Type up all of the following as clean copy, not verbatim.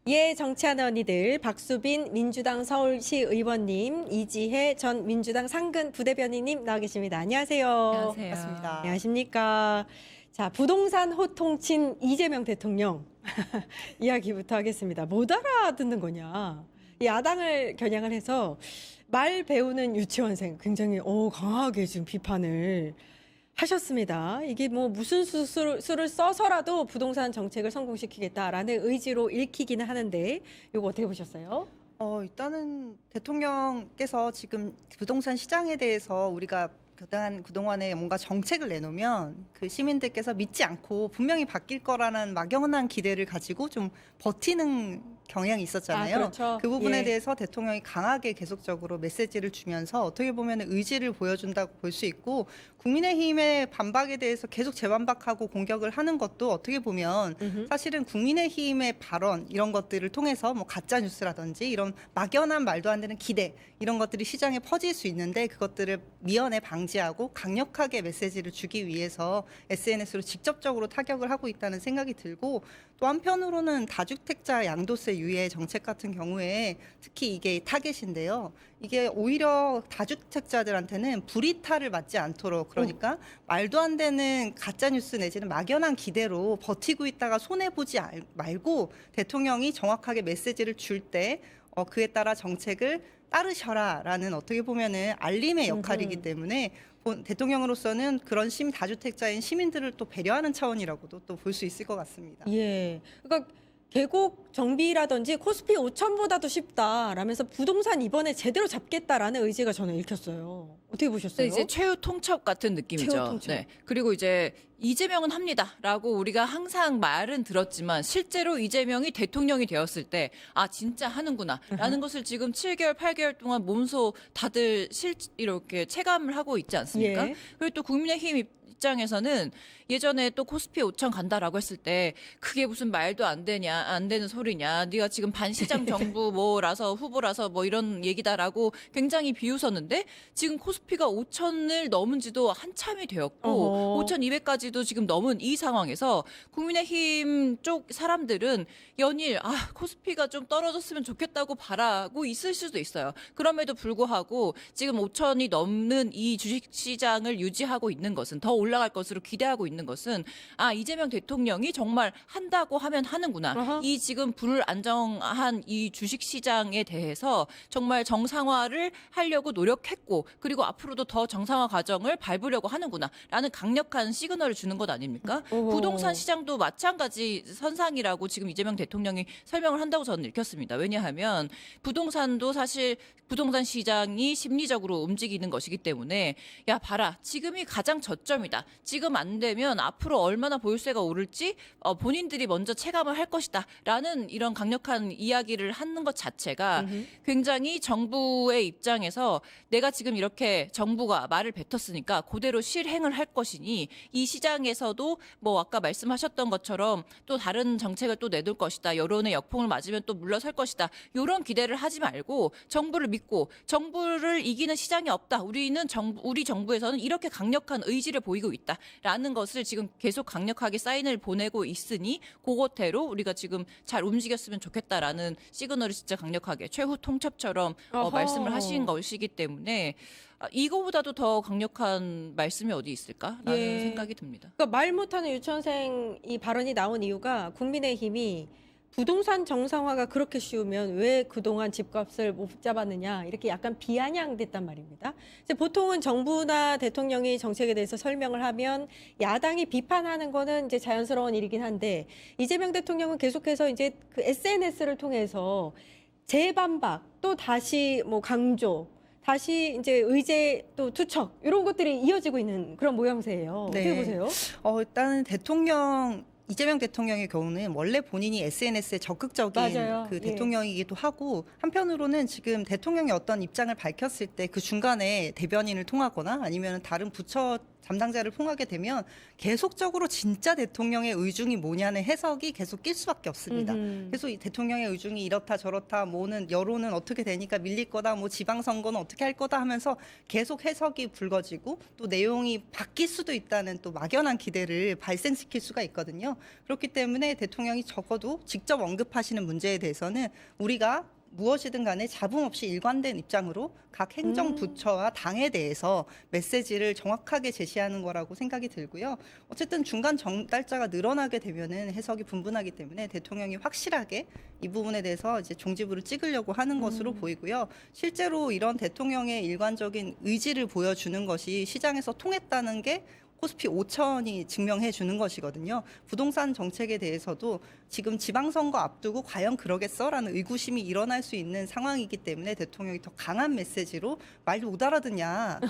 예, 정치하는 언니들 박수빈 민주당 서울시 의원님, 이지혜 전 민주당 상근 부대변인님 나와 계십니다. 안녕하세요. 안녕하세요. 반갑습니다. 안녕하십니까. 자, 부동산 호통친 이재명 대통령 이야기부터 하겠습니다. 못 알아듣는 거냐. 야당을 겨냥을 해서 말 배우는 유치원생 굉장히 강하게 지금 비판을 하셨습니다. 이게 뭐 무슨 수를 써서라도 부동산 정책을 성공시키겠다라는 의지로 읽히기는 하는데 이거 어떻게 보셨어요? 일단은 대통령께서 지금 부동산 시장에 대해서 우리가 그동안에 뭔가 정책을 내놓으면 그 시민들께서 믿지 않고 분명히 바뀔 거라는 막연한 기대를 가지고 좀 버티는 경향이 있었잖아요. 그렇죠. 그 부분에 예. 대해서 대통령이 강하게 계속적으로 메시지를 주면서 어떻게 보면 의지를 보여준다고 볼 수 있고, 국민의힘의 반박에 대해서 계속 재반박하고 공격을 하는 것도 어떻게 보면 사실은 국민의힘의 발언 이런 것들을 통해서 뭐 가짜 뉴스라든지 이런 막연한 말도 안 되는 기대 이런 것들이 시장에 퍼질 수 있는데, 그것들을 미연에 방지하고 강력하게 메시지를 주기 위해서 SNS로 직접적으로 타격을 하고 있다는 생각이 들고, 또 한편으로는 다주택자 양도세 유예 정책 같은 경우에 특히 이게 타겟인데요. 이게 오히려 다주택자들한테는 불이탈을 맞지 않도록, 그러니까 말도 안 되는 가짜 뉴스 내지는 막연한 기대로 버티고 있다가 손해 보지 말고 대통령이 정확하게 메시지를 줄 때 그에 따라 정책을 따르셔라라는 어떻게 보면은 알림의 역할이기 때문에 대통령으로서는 그런 다주택자인 시민들을 또 배려하는 차원이라고도 또 볼 수 있을 것 같습니다. 예. 그러니까 계곡 정비라든지 코스피 5천보다도 쉽다라면서 부동산 이번에 제대로 잡겠다라는 의지가 저는 읽혔어요. 어떻게 보셨어요? 이제 최후 통첩 같은 느낌이죠. 최후 통첩. 네. 그리고 이제 이재명은 합니다라고 우리가 항상 말은 들었지만 실제로 이재명이 대통령이 되었을 때 진짜 하는구나라는 것을 지금 7개월, 8개월 동안 몸소 다들 이렇게 체감을 하고 있지 않습니까? 예. 그리고 또 국민의힘 입장에서는 예전에 또 코스피 5천 간다라고 했을 때 그게 무슨 말도 안 되는 소리냐. 네가 지금 반시장 정부 뭐라서 후보라서 뭐 이런 얘기다라고 굉장히 비웃었는데, 지금 코스피가 5천을 넘은 지도 한참이 되었고 5,200까지도 지금 넘은 이 상황에서 국민의힘 쪽 사람들은 연일 코스피가 좀 떨어졌으면 좋겠다고 바라고 있을 수도 있어요. 그럼에도 불구하고 지금 5천이 넘는 이 주식시장을 유지하고 있는 것은, 더 올라갈 것으로 기대하고 있는 것은 이재명 대통령이 정말 한다고 하면 하는구나. 이 지금 불안정한 이 주식시장에 대해서 정말 정상화를 하려고 노력했고, 그리고 앞으로도 더 정상화 과정을 밟으려고 하는구나라는 강력한 시그널을 주는 것 아닙니까? 부동산 시장도 마찬가지 선상이라고 지금 이재명 대통령이 설명을 한다고 저는 읽혔습니다. 왜냐하면 부동산도 사실 부동산 시장이 심리적으로 움직이는 것이기 때문에 봐라, 지금이 가장 저점이다. 지금 안 되면 앞으로 얼마나 보유세가 오를지 본인들이 먼저 체감을 할 것이다 라는 이런 강력한 이야기를 하는 것 자체가 굉장히 정부의 입장에서 내가 지금 이렇게 정부가 말을 뱉었으니까 그대로 실행을 할 것이니, 이 시장에서도 뭐 아까 말씀하셨던 것처럼 또 다른 정책을 또 내둘 것이다, 여론의 역풍을 맞으면 또 물러설 것이다, 이런 기대를 하지 말고 정부를 믿고, 정부를 이기는 시장이 없다, 우리 정부에서는 이렇게 강력한 의지를 보이고 있다라는 것을 지금 계속 강력하게 사인을 보내고 있으니, 그것대로 우리가 지금 잘 움직였으면 좋겠다라는 시그널을 진짜 강력하게 최후 통첩처럼 말씀을 하신 것이기 때문에 이거보다도 더 강력한 말씀이 어디 있을까라는 생각이 듭니다. 그러니까 말 못하는 유치원생 이 발언이 나온 이유가 국민의힘이 부동산 정상화가 그렇게 쉬우면 왜 그동안 집값을 못 잡았느냐, 이렇게 약간 비아냥됐단 말입니다. 이제 보통은 정부나 대통령이 정책에 대해서 설명을 하면 야당이 비판하는 거는 이제 자연스러운 일이긴 한데, 이재명 대통령은 계속해서 이제 그 SNS를 통해서 재반박, 또 다시 뭐 강조, 다시 이제 의제 또 투척, 이런 것들이 이어지고 있는 그런 모양새예요. 어떻게 보세요? 일단은 이재명 대통령의 경우는 원래 본인이 SNS에 적극적인 맞아요. 그 예. 대통령이기도 하고, 한편으로는 지금 대통령이 어떤 입장을 밝혔을 때 그 중간에 대변인을 통하거나 아니면 다른 부처 담당자를 통하게 되면 계속적으로 진짜 대통령의 의중이 뭐냐는 해석이 계속 낄 수밖에 없습니다. 그래서 이 대통령의 의중이 이렇다 저렇다 뭐는 여론은 어떻게 되니까 밀릴 거다 뭐 지방선거는 어떻게 할 거다 하면서 계속 해석이 불거지고 또 내용이 바뀔 수도 있다는 또 막연한 기대를 발생시킬 수가 있거든요. 그렇기 때문에 대통령이 적어도 직접 언급하시는 문제에 대해서는 우리가 무엇이든 간에 잡음 없이 일관된 입장으로 각 행정부처와 당에 대해서 메시지를 정확하게 제시하는 거라고 생각이 들고요. 어쨌든 중간 전달자가 늘어나게 되면은 해석이 분분하기 때문에 대통령이 확실하게 이 부분에 대해서 이제 종지부를 찍으려고 하는 것으로 보이고요. 실제로 이런 대통령의 일관적인 의지를 보여주는 것이 시장에서 통했다는 게 코스피 5천이 증명해 주는 것이거든요. 부동산 정책에 대해서도 지금 지방선거 앞두고 과연 그러겠어라는 의구심이 일어날 수 있는 상황이기 때문에 대통령이 더 강한 메시지로 말 못 알아듣냐,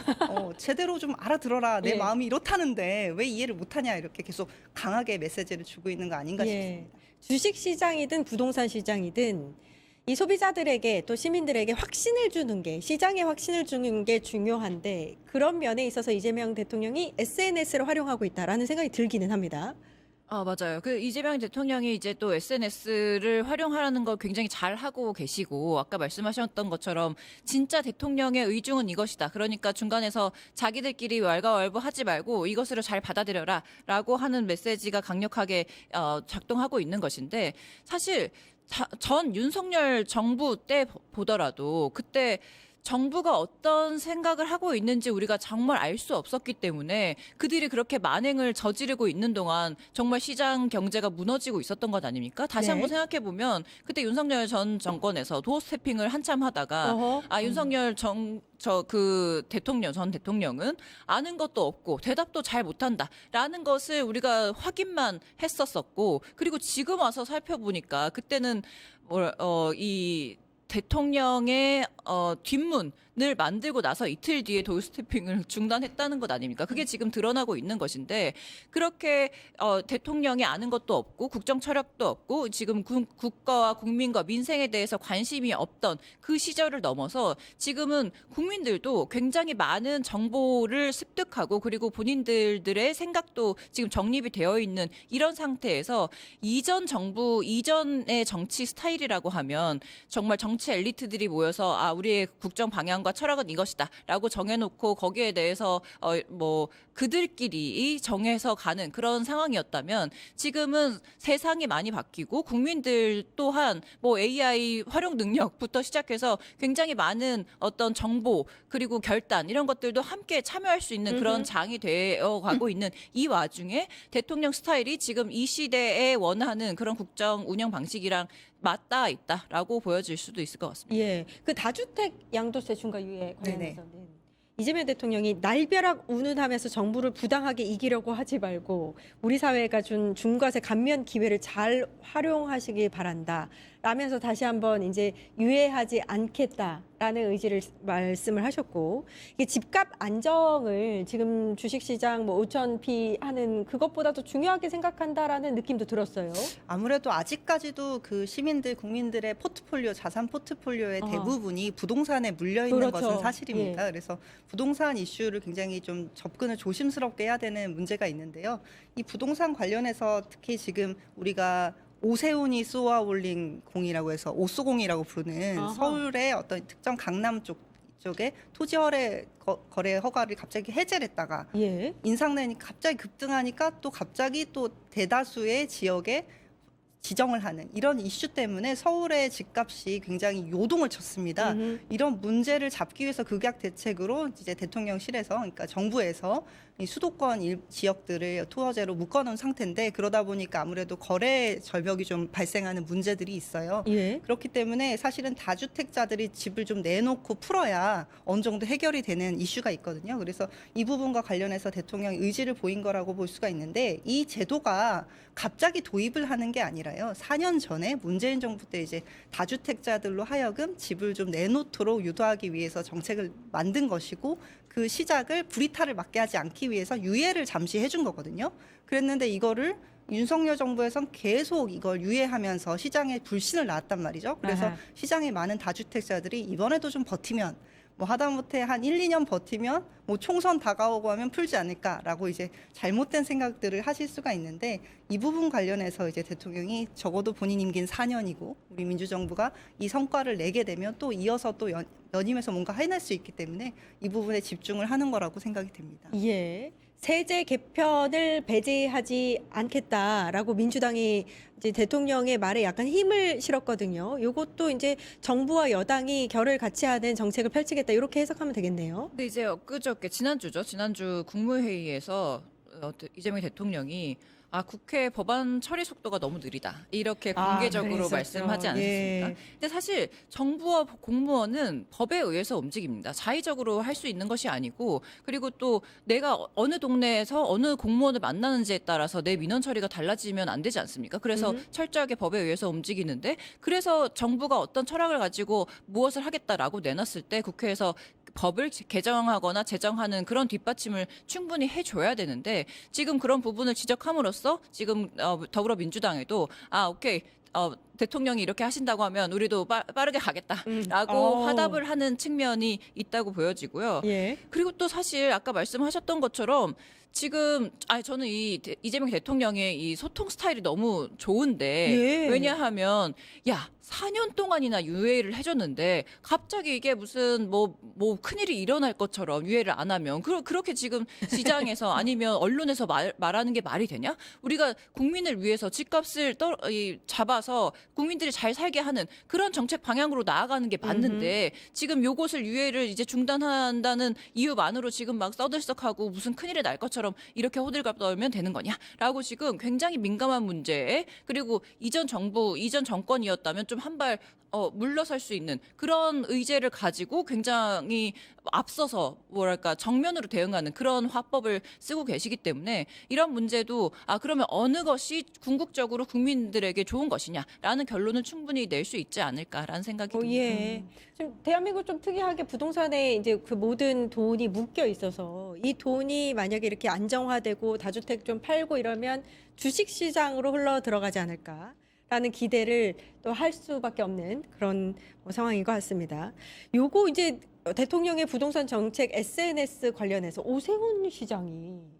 제대로 좀 알아들어라, 내 예. 마음이 이렇다는데 왜 이해를 못하냐 이렇게 계속 강하게 메시지를 주고 있는 거 아닌가 예. 싶습니다. 주식 시장이든 부동산 시장이든 이 소비자들에게 또 시민들에게 확신을 주는 게 시장에 확신을 주는 게 중요한데 그런 면에 있어서 이재명 대통령이 SNS를 활용하고 있다라는 생각이 들기는 합니다. 맞아요. 그 이재명 대통령이 이제 또 SNS를 활용하라는 걸 굉장히 잘 하고 계시고 아까 말씀하셨던 것처럼 진짜 대통령의 의중은 이것이다. 그러니까 중간에서 자기들끼리 왈가왈부하지 말고 이것으로 잘 받아들여라라고 하는 메시지가 강력하게 작동하고 있는 것인데 사실 전 윤석열 정부 때 보더라도 그때 정부가 어떤 생각을 하고 있는지 우리가 정말 알 수 없었기 때문에 그들이 그렇게 만행을 저지르고 있는 동안 정말 시장 경제가 무너지고 있었던 것 아닙니까? 다시 네. 한번 생각해 보면 그때 윤석열 전 정권에서 도어 스태핑을 한참 하다가 어허. 윤석열 전 대통령은 아는 것도 없고 대답도 잘 못한다라는 것을 우리가 확인만 했었었고 그리고 지금 와서 살펴보니까 그때는 이 대통령의 뒷문을 만들고 나서 이틀 뒤에 도어스태핑을 중단했다는 것 아닙니까? 그게 지금 드러나고 있는 것인데 그렇게 대통령이 아는 것도 없고 국정 철학도 없고 지금 국가와 국민과 민생에 대해서 관심이 없던 그 시절을 넘어서 지금은 국민들도 굉장히 많은 정보를 습득하고 그리고 본인들의 생각도 지금 정립이 되어 있는 이런 상태에서 이전 정부 이전의 정치 스타일이라고 하면 정말 정치 엘리트들이 모여서 우리의 국정 방향과 철학은 이것이다라고 정해놓고 거기에 대해서 그들끼리 정해서 가는 그런 상황이었다면 지금은 세상이 많이 바뀌고 국민들 또한 AI 활용 능력부터 시작해서 굉장히 많은 어떤 정보 그리고 결단 이런 것들도 함께 참여할 수 있는 그런 장이 되어 가고 있는 이 와중에 대통령 스타일이 지금 이 시대에 원하는 그런 국정 운영 방식이랑 맞닿아 있다라고 보여질 수도 있을 것 같습니다. 예, 그 다주택 양도세 중과 유예 네네. 관련해서는 이재명 대통령이 날벼락 운운하면서 정부를 부당하게 이기려고 하지 말고 우리 사회가 준 중과세 감면 기회를 잘 활용하시길 바란다. 라면서 다시 한번 이제 유예하지 않겠다라는 의지를 말씀을 하셨고 이게 집값 안정을 지금 주식시장 5,000피 하는 그것보다도 중요하게 생각한다라는 느낌도 들었어요. 아무래도 아직까지도 그 시민들, 국민들의 포트폴리오, 자산 포트폴리오의 대부분이 부동산에 물려 있는 그렇죠. 것은 사실입니다. 그래서 부동산 이슈를 굉장히 좀 접근을 조심스럽게 해야 되는 문제가 있는데요. 이 부동산 관련해서 특히 지금 우리가 오세훈이 쏘아올린 공이라고 해서 오쏘공이라고 부르는 아하. 서울의 어떤 특정 강남 쪽에 토지 거래 허가를 갑자기 해제를 했다가 예. 인상내니까 갑자기 급등하니까 또 갑자기 또 대다수의 지역에 지정을 하는 이런 이슈 때문에 서울의 집값이 굉장히 요동을 쳤습니다. 이런 문제를 잡기 위해서 극약 대책으로 이제 대통령실에서 그러니까 정부에서 이 수도권 지역들을 토어제로 묶어놓은 상태인데 그러다 보니까 아무래도 거래 절벽이 좀 발생하는 문제들이 있어요. 예. 그렇기 때문에 사실은 다주택자들이 집을 좀 내놓고 풀어야 어느 정도 해결이 되는 이슈가 있거든요. 그래서 이 부분과 관련해서 대통령이 의지를 보인 거라고 볼 수가 있는데 이 제도가 갑자기 도입을 하는 게 아니라요. 4년 전에 문재인 정부 때 이제 다주택자들로 하여금 집을 좀 내놓도록 유도하기 위해서 정책을 만든 것이고 그 시작을 불이탈을 막게 하지 않기 위해서 유예를 잠시 해준 거거든요. 그랬는데 이거를 윤석열 정부에선 계속 이걸 유예하면서 시장에 불신을 낳았단 말이죠. 그래서 아하. 시장에 많은 다주택자들이 이번에도 좀 버티면 뭐 하다못해 한 1, 2년 버티면 뭐 총선 다가오고 하면 풀지 않을까라고 이제 잘못된 생각들을 하실 수가 있는데 이 부분 관련해서 이제 대통령이 적어도 본인 임기는 4년이고 우리 민주정부가 이 성과를 내게 되면 또 이어서 또 연임해서 뭔가 해낼 수 있기 때문에 이 부분에 집중을 하는 거라고 생각이 됩니다. 예. 세제 개편을 배제하지 않겠다라고 민주당이 이제 대통령의 말에 약간 힘을 실었거든요. 이것도 이제 정부와 여당이 결을 같이 하는 정책을 펼치겠다 이렇게 해석하면 되겠네요. 근데 이제 엊그저께 지난주죠. 지난주 국무회의에서 이재명 대통령이 국회 법안 처리 속도가 너무 느리다. 이렇게 공개적으로 그랬었죠. 말씀하지 않았습니까? 예. 근데 사실 정부와 공무원은 법에 의해서 움직입니다. 자의적으로 할 수 있는 것이 아니고 그리고 또 내가 어느 동네에서 어느 공무원을 만나는지에 따라서 내 민원 처리가 달라지면 안 되지 않습니까? 그래서 철저하게 법에 의해서 움직이는데 그래서 정부가 어떤 철학을 가지고 무엇을 하겠다라고 내놨을 때 국회에서 법을 개정하거나 제정하는 그런 뒷받침을 충분히 해줘야 되는데 지금 그런 부분을 지적함으로써 지금 더불어민주당에도 오케이 대통령이 이렇게 하신다고 하면 우리도 빠르게 가겠다라고 화답을 하는 측면이 있다고 보여지고요. 예. 그리고 또 사실 아까 말씀하셨던 것처럼 지금 저는 이재명 대통령의 이 소통 스타일이 너무 좋은데 예. 왜냐하면 4년 동안이나 유예를 해줬는데 갑자기 이게 무슨 뭐 큰일이 일어날 것처럼 유예를 안 하면 그렇게 지금 시장에서 아니면 언론에서 말하는 게 말이 되냐? 우리가 국민을 위해서 집값을 잡아서 국민들이 잘 살게 하는 그런 정책 방향으로 나아가는 게 맞는데 지금 요것을 유예를 이제 중단한다는 이유만으로 지금 막 써들썩하고 무슨 큰일이 날 것처럼 이렇게 호들갑 떨면 되는 거냐라고 지금 굉장히 민감한 문제에 그리고 이전 정권이었다면 좀 한 발 물러설 수 있는 그런 의제를 가지고 굉장히 앞서서 정면으로 대응하는 그런 화법을 쓰고 계시기 때문에 이런 문제도 그러면 어느 것이 궁극적으로 국민들에게 좋은 것이냐라는 결론을 충분히 낼 수 있지 않을까라는 생각이 듭니다. 예. 지금 대한민국 좀 특이하게 부동산에 이제 그 모든 돈이 묶여 있어서 이 돈이 만약에 이렇게 안정화되고 다주택 좀 팔고 이러면 주식 시장으로 흘러 들어가지 않을까? 라는 기대를 또 할 수밖에 없는 그런 상황인 것 같습니다. 요거 이제 대통령의 부동산 정책 SNS 관련해서 오세훈 시장이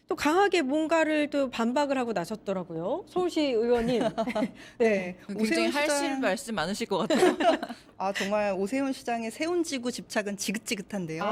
또 강하게 뭔가를 또 반박을 하고 나섰더라고요. 서울시 의원님. 네. 굉장히 하실 말씀 많으실 것 같아요. 정말 오세훈 시장의 세운지구 집착은 지긋지긋한데요.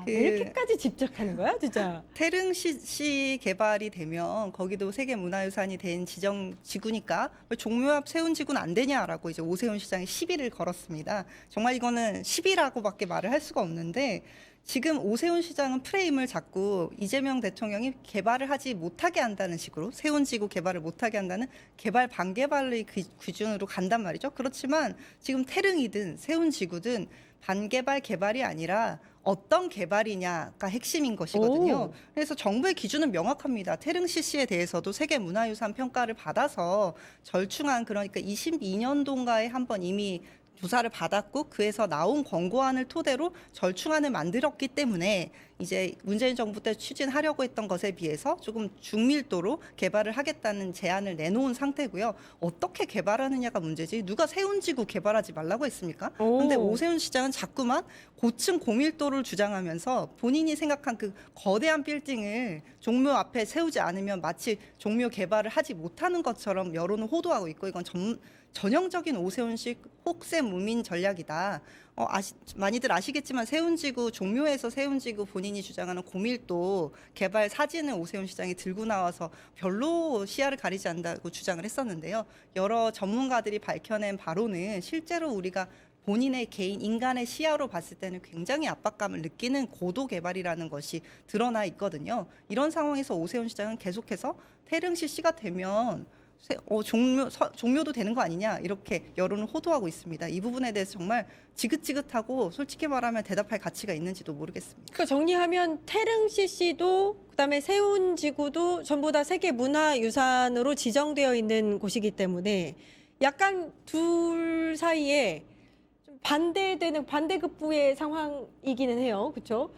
이렇게까지 집착하는 거야, 진짜? 태릉시 개발이 되면 거기도 세계문화유산이 된 지정 지구니까 왜 종묘 앞 세운지구는 안 되냐라고 이제 오세훈 시장이 시비를 걸었습니다. 정말 이거는 시비라고밖에 말을 할 수가 없는데 지금 오세훈 시장은 프레임을 자꾸 이재명 대통령이 개발을 하지 못하게 한다는 식으로 세운지구 개발을 못하게 한다는 개발 반개발의 기준으로 간단 말이죠. 그렇지만 지금 태릉이든 세운지구든 반개발 개발이 아니라 어떤 개발이냐가 핵심인 것이거든요. 그래서 정부의 기준은 명확합니다. 태릉 CC에 대해서도 세계문화유산 평가를 받아서 절충한 그러니까 22년도인가에 한번 이미 조사를 받았고 그에서 나온 권고안을 토대로 절충안을 만들었기 때문에 이제 문재인 정부 때 추진하려고 했던 것에 비해서 조금 중밀도로 개발을 하겠다는 제안을 내놓은 상태고요. 어떻게 개발하느냐가 문제지 누가 세운지구 개발하지 말라고 했습니까? 그런데 오세훈 시장은 자꾸만 고층 고밀도를 주장하면서 본인이 생각한 그 거대한 빌딩을 종묘 앞에 세우지 않으면 마치 종묘 개발을 하지 못하는 것처럼 여론을 호도하고 있고 이건 전형적인 오세훈식 혹세 무민 전략이다. 많이들 아시겠지만 세운지구 종묘에서 세운지구 본인이 주장하는 고밀도 개발 사진을 오세훈 시장이 들고 나와서 별로 시야를 가리지 않는다고 주장을 했었는데요. 여러 전문가들이 밝혀낸 바로는 실제로 우리가 본인의 개인 인간의 시야로 봤을 때는 굉장히 압박감을 느끼는 고도 개발이라는 것이 드러나 있거든요. 이런 상황에서 오세훈 시장은 계속해서 태릉시 씨가 되면 종묘도 되는 거 아니냐 이렇게 여론을 호도하고 있습니다. 이 부분에 대해서 정말 지긋지긋하고 솔직히 말하면 대답할 가치가 있는지도 모르겠습니다. 그러니까 정리하면 태릉 CC도 그다음에 세운지구도 전부 다 세계문화유산으로 지정되어 있는 곳이기 때문에 약간 둘 사이에 좀 반대되는 반대급부의 상황이기는 해요. 그렇죠?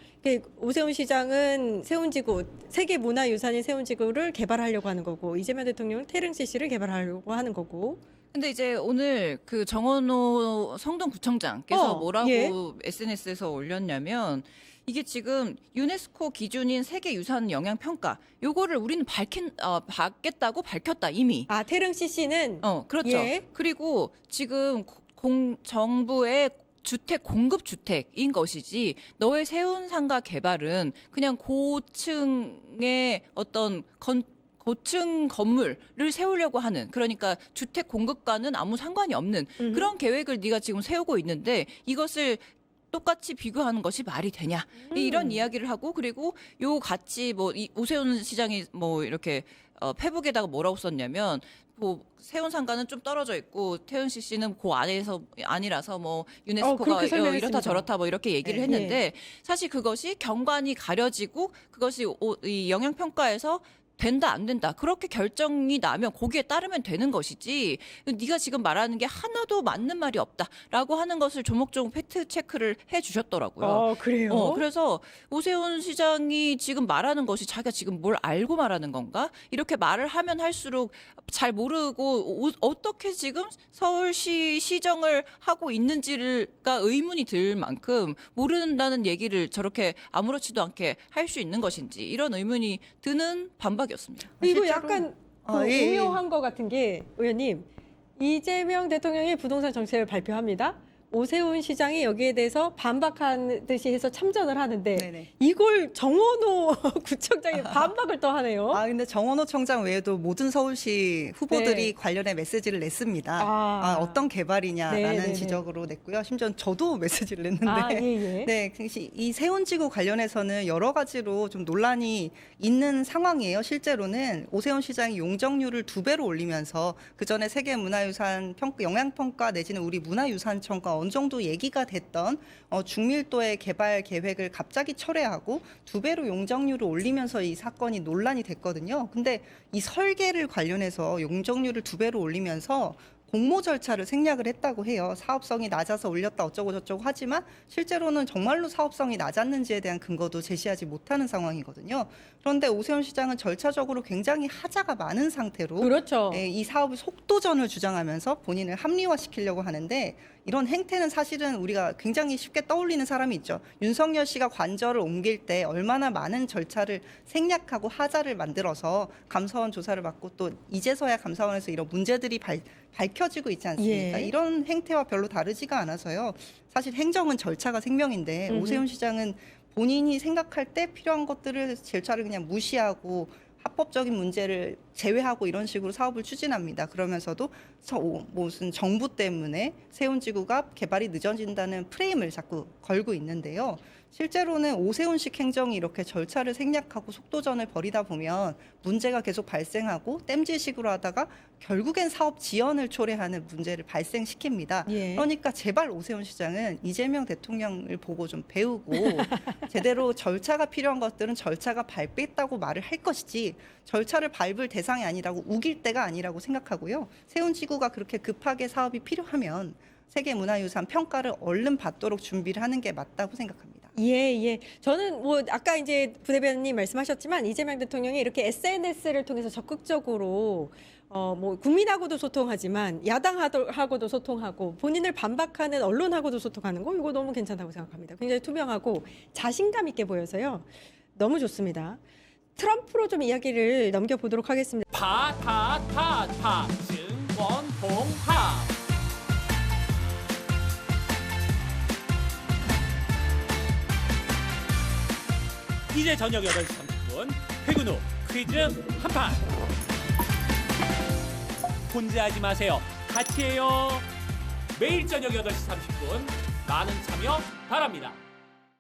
오세훈 시장은 세운지구 세계문화유산인 세운지구를 개발하려고 하는 거고 이재명 대통령은 태릉 CC를 개발하려고 하는 거고 근데 이제 오늘 그 정원호 성동구청장께서 뭐라고 예. SNS에서 올렸냐면 이게 지금 유네스코 기준인 세계유산 영향평가 요거를 우리는 받겠다고 밝혔다 이미. 아, 태릉 CC는 그렇죠. 예. 그리고 지금 정부의 주택 공급 주택인 것이지 너의 세운상가 개발은 그냥 고층의 어떤 고층 건물을 세우려고 하는 그러니까 주택 공급과는 아무 상관이 없는 그런 계획을 네가 지금 세우고 있는데 이것을 똑같이 비교하는 것이 말이 되냐 이런 이야기를 하고 그리고 요 같이 뭐 오세훈 시장이 뭐 이렇게 페북에다가 뭐라고 썼냐면 뭐 세운 상가는 좀 떨어져 있고 태은 씨는 그 안에서 아니라서 뭐 유네스코가 그렇게 설명했습니다. 이렇다 저렇다 뭐 이렇게 얘기를 네. 했는데 사실 그것이 경관이 가려지고 그것이 이 영향 평가에서 된다 안 된다 그렇게 결정이 나면 거기에 따르면 되는 것이지 네가 지금 말하는 게 하나도 맞는 말이 없다라고 하는 것을 조목조목 팩트 체크를 해주셨더라고요. 그래요? 그래서 오세훈 시장이 지금 말하는 것이 자기가 지금 뭘 알고 말하는 건가? 이렇게 말을 하면 할수록 잘 모르고 어떻게 지금 서울시 시정을 하고 있는지가 의문이 들 만큼 모른다는 얘기를 저렇게 아무렇지도 않게 할 수 있는 것인지 이런 의문이 드는 반박이었습니다. 이거 실제로- 약간 예. 오묘한 것 같은 게 의원님 이재명 대통령이 부동산 정책을 발표합니다. 오세훈 시장이 여기에 대해서 반박한 듯이 해서 참전을 하는데 네네. 이걸 정원호 구청장이 반박을 또 하네요. 근데 정원호 청장 외에도 모든 서울시 후보들이 네. 관련해 메시지를 냈습니다. 아. 어떤 개발이냐라는 네네네. 지적으로 냈고요. 심지어 저도 메시지를 냈는데 예. 네, 이 세운지구 관련해서는 여러 가지로 좀 논란이 있는 상황이에요. 실제로는 오세훈 시장이 용적률을 2배로 올리면서 그 전에 세계문화유산 영향평가 내지는 우리 문화유산청과 어느 정도 얘기가 됐던 중밀도의 개발 계획을 갑자기 철회하고 2배로 용적률을 올리면서 이 사건이 논란이 됐거든요. 근데 이 설계를 관련해서 용적률을 2배로 올리면서 공모 절차를 생략을 했다고 해요. 사업성이 낮아서 올렸다 어쩌고 저쩌고 하지만 실제로는 정말로 사업성이 낮았는지에 대한 근거도 제시하지 못하는 상황이거든요. 그런데 오세훈 시장은 절차적으로 굉장히 하자가 많은 상태로 그렇죠. 이 사업의 속도전을 주장하면서 본인을 합리화시키려고 하는데 이런 행태는 사실은 우리가 굉장히 쉽게 떠올리는 사람이 있죠. 윤석열 씨가 관저를 옮길 때 얼마나 많은 절차를 생략하고 하자를 만들어서 감사원 조사를 받고 또 이제서야 감사원에서 이런 문제들이 밝혀지고 있지 않습니까? 예. 이런 행태와 별로 다르지가 않아서요. 사실 행정은 절차가 생명인데 오세훈 시장은 본인이 생각할 때 필요한 것들을 절차를 그냥 무시하고 합법적인 문제를 제외하고 이런 식으로 사업을 추진합니다. 그러면서도 무슨 정부 때문에 세운지구가 개발이 늦어진다는 프레임을 자꾸 걸고 있는데요. 실제로는 오세훈식 행정이 이렇게 절차를 생략하고 속도전을 벌이다 보면 문제가 계속 발생하고 땜질식으로 하다가 결국엔 사업 지연을 초래하는 문제를 발생시킵니다. 예. 그러니까 제발 오세훈 시장은 이재명 대통령을 보고 좀 배우고 제대로 절차가 필요한 것들은 절차가 밟겠다고 말을 할 것이지 절차를 밟을 대상이 아니라고 우길 때가 아니라고 생각하고요. 세운지구가 그렇게 급하게 사업이 필요하면 세계문화유산 평가를 얼른 받도록 준비를 하는 게 맞다고 생각합니다. 예. 저는 뭐 아까 이제 부대변인님 말씀하셨지만 이재명 대통령이 이렇게 SNS를 통해서 적극적으로 뭐 국민하고도 소통하지만 야당하고도 소통하고 본인을 반박하는 언론하고도 소통하는 거 이거 너무 괜찮다고 생각합니다. 굉장히 투명하고 자신감 있게 보여서요. 너무 좋습니다. 트럼프로 좀 이야기를 넘겨보도록 하겠습니다. 파타타타 증권통합 이제 저녁 8시 30분 퇴근 후 퀴즈 한판 혼자 하지 마세요. 같이 해요. 매일 저녁 8시 30분 많은 참여 바랍니다.